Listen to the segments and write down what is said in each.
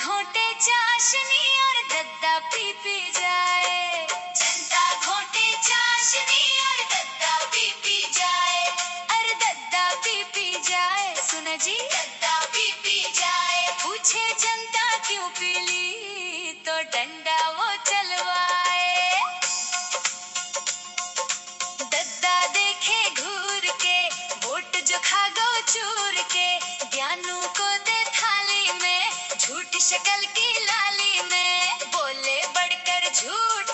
घोटे चाशनी और दद्दा पी जाए। जनता घोटे चाशनी और दद्दा पी जाए। अरे दद्दा पी जाए, सुनो जी दद्दा पी जाए। पूछे जनता क्यों पी ली, तो डंडा वो चलवाए। दद्दा देखे घूर के, वोट जो खा गो चूर के। ज्ञानू को दे थाली में, झूठी शक्ल की लाली में। बोले बढ़कर झूठ,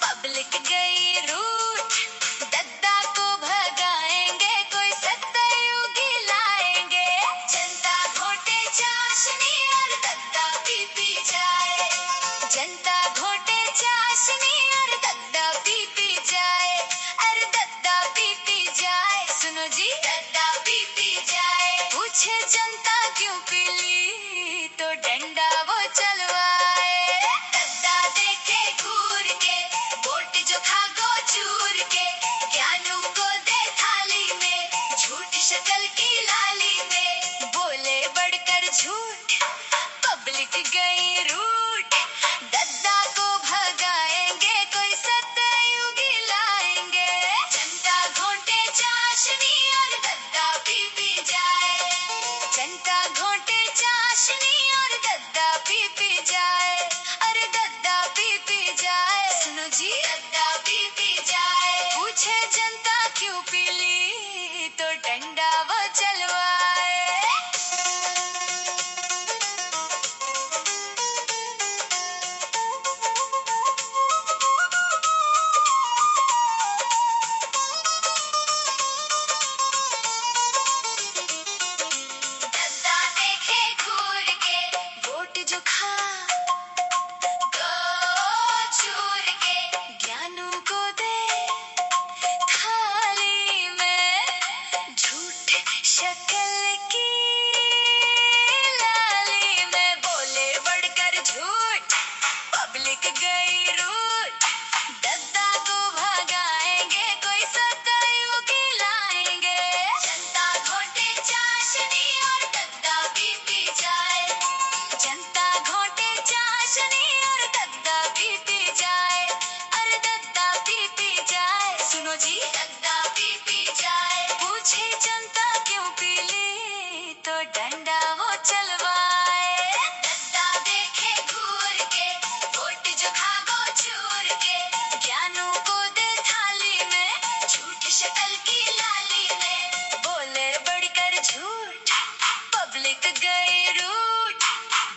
पब्लिक गई रूठ। दद्दा को भगाएंगे, कोई सत्तायुगी लाएंगे। जनता घोटे चाशनी और दद्दा पी जाए। जनता घोटे चाशनी और दद्दा पी जाए। अरे दद्दा पी जाए, सुनो जी दद्दा पी जाए। पूछे जनता क्यों पी ली, तो डंडा वो चलवाए। दद्दा देखे घूर के, वोट जो खा गो चूर के। ज्ञानू को दे थाली में, झूठी शक्ल की लाली में। बोले बढ़कर झूठ, पब्लिक गई रूठ। दद्दा को भगाएंगे, कोई सत्तायुगी लाएंगे। जनता घोटे चाशनी और दद्दा पी जाए। जनता घोटे चाशनी और दद्दा पी जाए। अरे दद्दा पी जाए, सुनो जी दद्दा पी जाए। पूछे जनता क्यों पी ली, तो डंडा वो चलवाए। दद्दा देखे घूर के, वोट जो खा गो चूर के। ज्ञानू को दे थाली में, झूठ शक्ल की लाली में। बोले बढ़कर झूठ, पब्लिक गई रूठ। दद्दा को भगाएंगे, कोई सत्तायुगी लाएंगे। जनता घोटे चाशनी और दद्दा पी जाए। जनता घोटे चाशनी और दद्दा पी जाए। अरे दद्दा पी जाए, सुनो जी दद्दा पी जाए। पूछे जनता क्यों पी ली, तो डंडा वो चलवाए। दद्दा देखे घूर के, वोट जो खा गो चूर के। ज्ञानू को दे थाली में, झूठी शक्ल की लाली में। बोले बढ़कर झूठ, पब्लिक गई रूठ।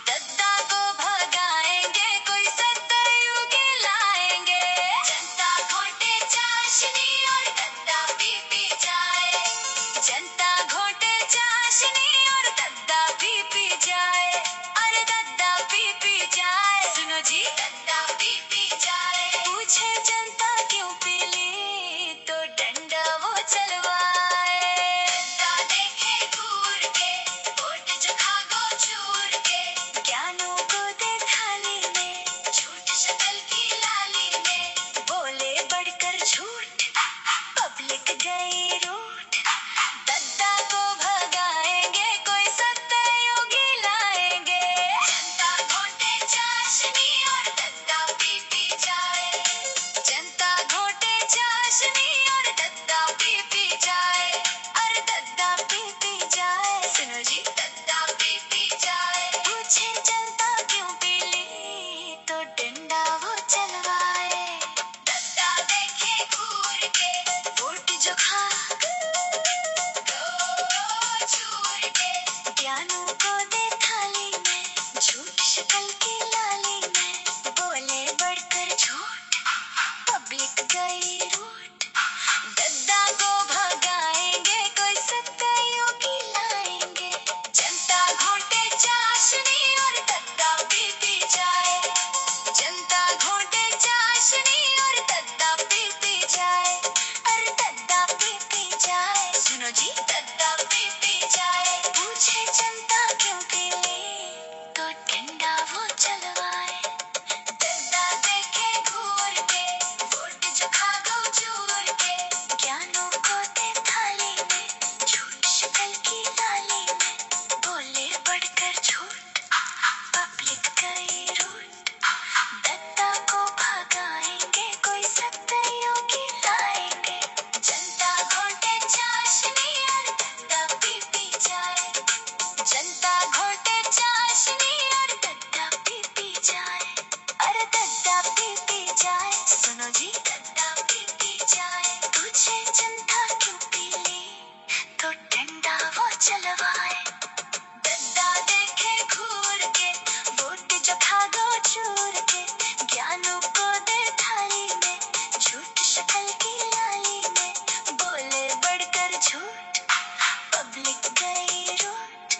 दद्दा को भगाएंगे, कोई सत्तायुगी लाएंगे। जनता घोटे चाशनी और दद्दा पी जाए। जनता घोटे चाशनी और दद्दा पी जाए। अरे दद्दा पी जाए, सुनो जी दद्दा पी जाए। पूछे जनता क्यों पी ली, तो डंडा वो चलवाए। दद्दा देखे घूर के, वोट जो खा गो चूर के। ज्ञानू को दे थाली में, झूठी शक्ल की लाली में। बोले बढ़कर झूठ, पब्लिक गई रूठ। दद्दा को भगाएंगे, कोई सत्तायुगी लाएंगे। जनता घोटे चाशनी और दद्दा पी जाए। जनता घोटे चाशनी और दद्दा पी जाए। अरे दद्दा पी जाए, सुनो जी दद्दा पी जाए। पूछे जनता क्यों पी ली, तो डंडा वो चलवाए। दद्दा देखे घूर के, वोट जो खा गो चूर के। ज्ञानू को दे थाली में, झूठी शक्ल की लाली में। बोले बढ़कर झूठ, पब्लिक गई रूठ। दद्दा को भगाएंगे, कोई सत्तायुगी लाएंगे। जनता घोटे चाशनी और दद्दा पी जाए। जनता घोटे चाशनी और दद्दा पी जाए। अरे दद्दा पी जाए, सुनो जी दद्दा पी जाए। पूछे जनता क्यों चलवाए, दद्दा देखे घूर के, वोट जो खागो चूर के, ज्ञानों को दे थाली में, झूठ शक्ल की लाली में, बोले बढ़कर झूठ, पब्लिक गई रूठ,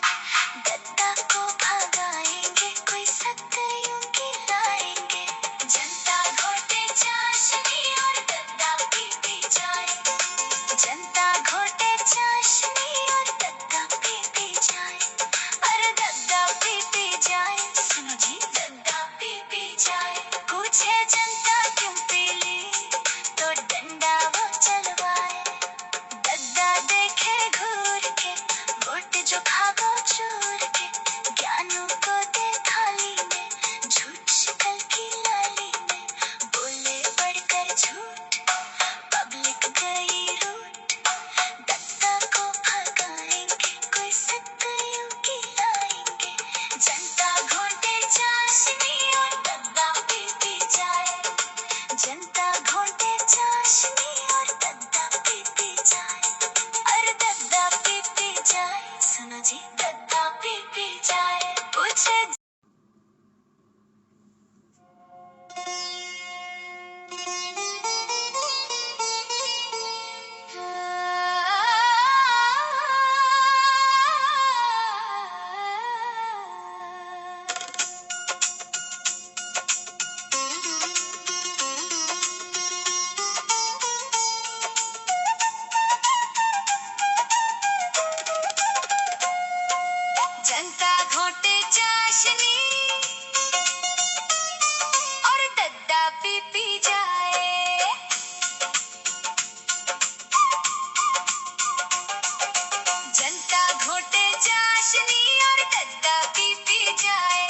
दद्दा को भगाएंगे, कोई सत्य यूं की लाएंगे, जनता घोटे चाशनी और दद्दा पीती जाए, जनता घोटे चाशनी और दद्दा पीती जाए, अरे दद्दा पीती जाए, सुनो जी दद्दा पीती जाए, पूछे जनता क्यों पीली, तो डंडा वो चलवाए, दद्दा देखे घूर के, वोट जो खागो चूर के, ज्ञानों को दे थाली में, झूठ शक्ल की लाली में, बोले बढ़कर झूठ, पब्लिक गई रूठ, दद्दा को भगाएंगे, कोई सत्य यूं की लाएंगे, जनता घोटे चाशनी और दद्दा पीती जाए, जनता घोटे चाशनी और दद्दा पीती जाए, अरे दद्दा पीती जाए, सुनो जी दद्दा पीती जाए, पूछे जनता घोटे चाशनी और दद्दा पीती जाए, जनता घोटे चाशनी और दद्दा पीती जाए,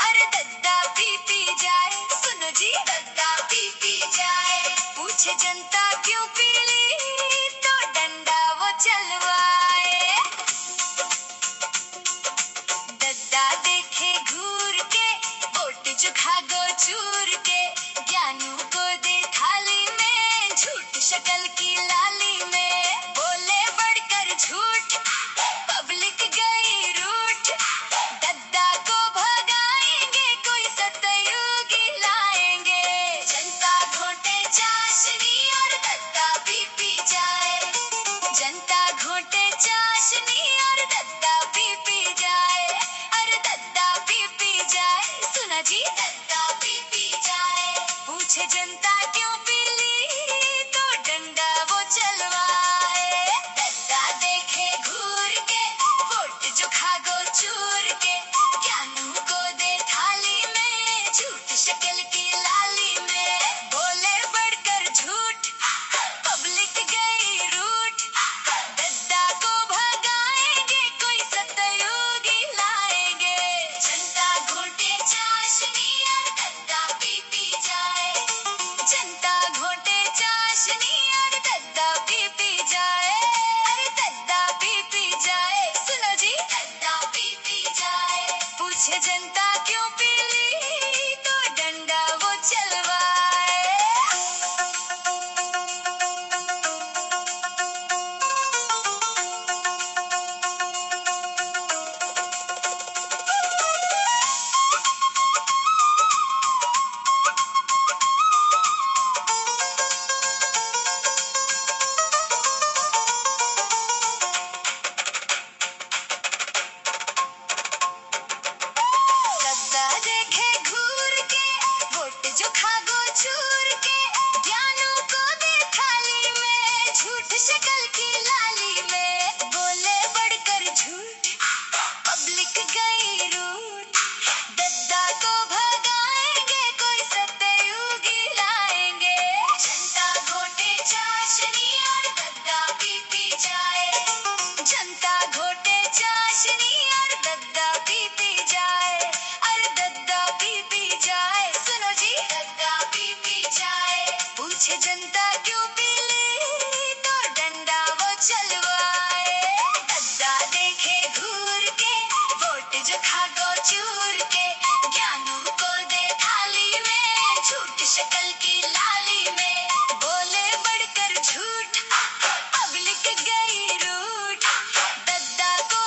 अरे दद्दा पीती जाए, सुनो जी दद्दा पीती जाए, पूछे जनता क्यों पीली, तो डंडा वो चलवाए, दद्दा देखे घूर के, वोट जो खागो चूर के, ज्ञानों को दे थाली में, झूठ शक्ल की लाली में, बोले बढ़कर झूठ, पब्लिक गई रूठ, दद्दा को भगाएंगे, कोई सतयुगी लाएंगे, जनता घोटे चाशनी और दद्दा पीती जाए, जनता घोटे चाशनी और दद्दा पीती जाए, अरे दद्दा पीती जाए, सुना जी दद्दा पीती जाए, पूछे जनता क्यों पीली, तो डंडा वो चलवाए, दद्दा देखे घूर के, वोट जो खागो चूर के, ज्ञानों को दे थाली में, झूठ शक्ल की लाली में, बोले बढ़कर झूठ, पब्लिक गई रूठ, दद्दा को भगाएंगे, कोई सतयुगी लाएंगे, जनता घोटे चाशनी और दद्दा पीती जाए, जनता घोटे चाशनी और दद्दा पीती जाए, अरे दद्दा पीती जाए, सुनो जी दद्दा पीती जाए, पूछे जनता क्यों पीली, तो डंडा वो चलवाए, दद्दा देखे घूर के, वोट जो खागो चूर के, ज्ञानों को दे थाली में, झूठ शक्ल की लाली में, बोले बढ़कर झूठ, पब्लिक गई रूठ, दद्दा को भगाएंगे, कोई सतयुगी लाएंगे, जनता घोटे चाशनी और दद्दा पीती जाए, जनता घोटे चाशनी और दद्दा पीती जाए, अरे दद्दा पीती जाए, सुनो जी दद्दा पीती जाए, पूछे जनता क्यों पीली, तो डंडा वो चलवाए, दद्दा देखे घूर के, वोट जो खागो चूर के, ज्ञानों को दे थाली में, झूठ शक्ल की लाली में, बोले बढ़कर झूठ, पब्लिक गई रूठ, दद्दा को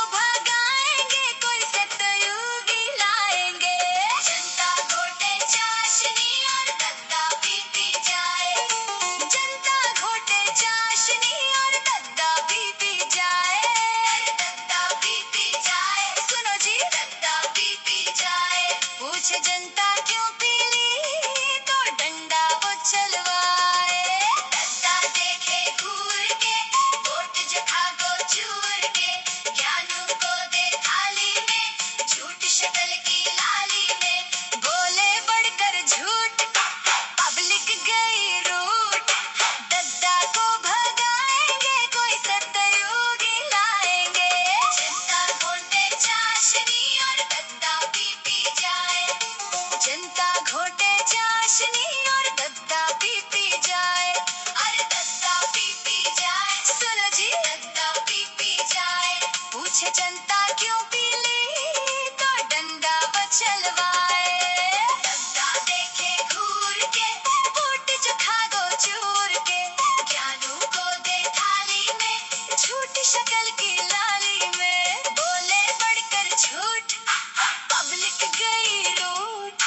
पूछे जनता क्यों पीली तो डंडा वो चलवाए। दद्दा देखे घूर के वोट जखा गो चूर के, ज्ञानू को दे थाली में झूठ शक्ल की लाली में। बोले बढ़कर झूठ पब्लिक गई रूठ, दद्दा को भगाएंगे कोई सत्तयोगी लाएंगे। जनता घोटे चाशनी और दद्दा पी जाए, जनता घोटे चाशनी और दद्दा पी जाए। अरे दद्दा पी जाए, सुनो जी दद्दा पी जाए। पूछे जनता क्यों पीली तो डंडा वो चलवाए। दद्दा देखे घूर के वोट जो खा गो चूर के, ज्ञानू को दे थाली में झूठी शक्ल की लाली में। बोले बढ़कर झूठ पब्लिक गई रूठ,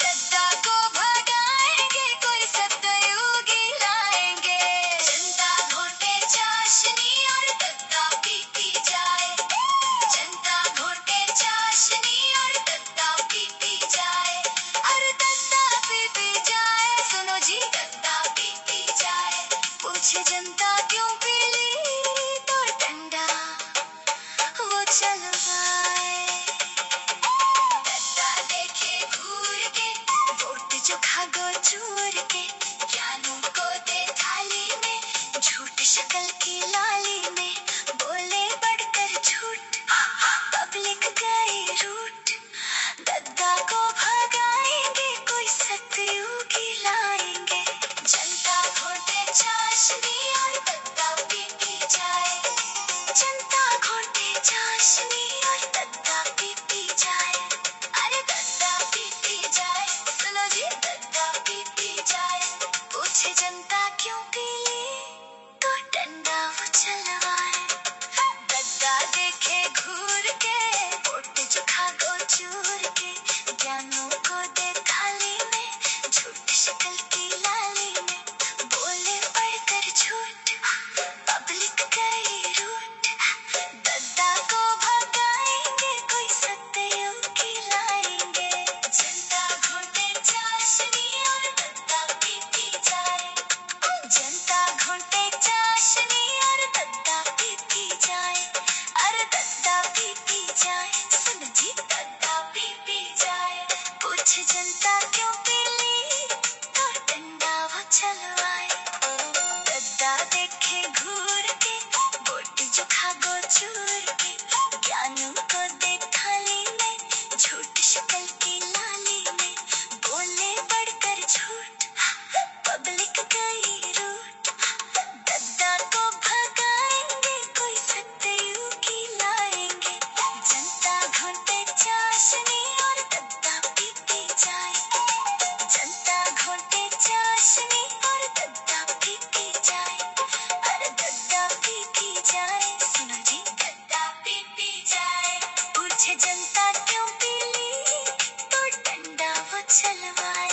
दद्दा को भगाएंगे कोई सत्तयोगी लाएंगे। जनता घोटे चाशनी और दद्दा पी जाए, जनता घोटे चाशनी और दद्दा पी जाए। अरे दद्दा पी जाए, सुनो जी दद्दा पी जाए। पूछे जनता क्यों पीली तो डंडा वो चलवाए। दद्दा देखे घूर के वोट जो खा गो चूर के, ज्ञानू को दे थाली में झूठ शक्ल की लाली में। बोले बढ़कर झूठ पब्लिक गई रूठ, दद्दा को भगाएंगे कोई सत्तयोगी लाएंगे। जनता घोटे चाशनी और दद्दा पी जाए, जनता घोटे चाशनी और दद्दा पी जाए। अरे दद्दा पी जाए, सुनो जी दद्दा पी जाए। पूछे जनता क्यों पीली तो डंडा वो चलवाए। दद्दा देखे घूर के वोट जो खा गो चूर के, ज्ञानू को दे थाली में झूठ शक्ल की लाली में। बोले बढ़कर झूठ पब्लिक गई रूठ, दद्दा को भगाएंगे कोई सत्तयोगी लाएंगे। जनता घोटे चाशनी और दद्दा पी जाए, जनता घोटे चाशनी और दद्दा पी जाए। अरे दद्दा पी जाए, सुन जी दद्दा पी जाए। पूछे जनता क्यों पीली तो डंडा वो चलवाए। दद्दा देखे घूर के वोट जो खा गो चूर के, ज्ञानू को दे थाली में झूठ शक्ल की लाली में। बोले बढ़कर झूठ पब्लिक गई रूठ, दद्दा को भगाएंगे कोई सत्तयोगी लाएंगे। जनता घोटे चाशनी और दद्दा पी जाए, जनता घोटे चाशनी और दद्दा पी जाए। अरे दद्दा पी जाए, सुनो जी दद्दा पी जाए। पूछे जनता क्यों पीली तो डंडा वो चलवाए।